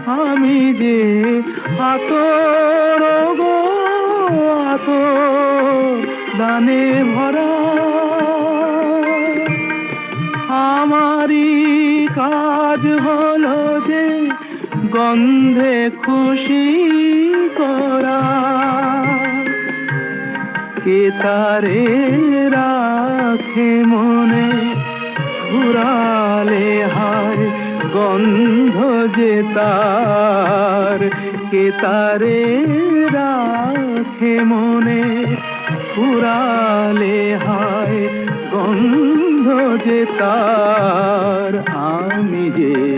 আমি যে আতর গো আতর দানে ভরা। আমারই কাজ হলো যে গন্ধে খুশি করা। কে তারে রাখে মনে ফুরালে হায় গন্ধ যে তার। কে তারে রাখে মনে ফুরালে হায় গন্ধ যে তার। আমি যে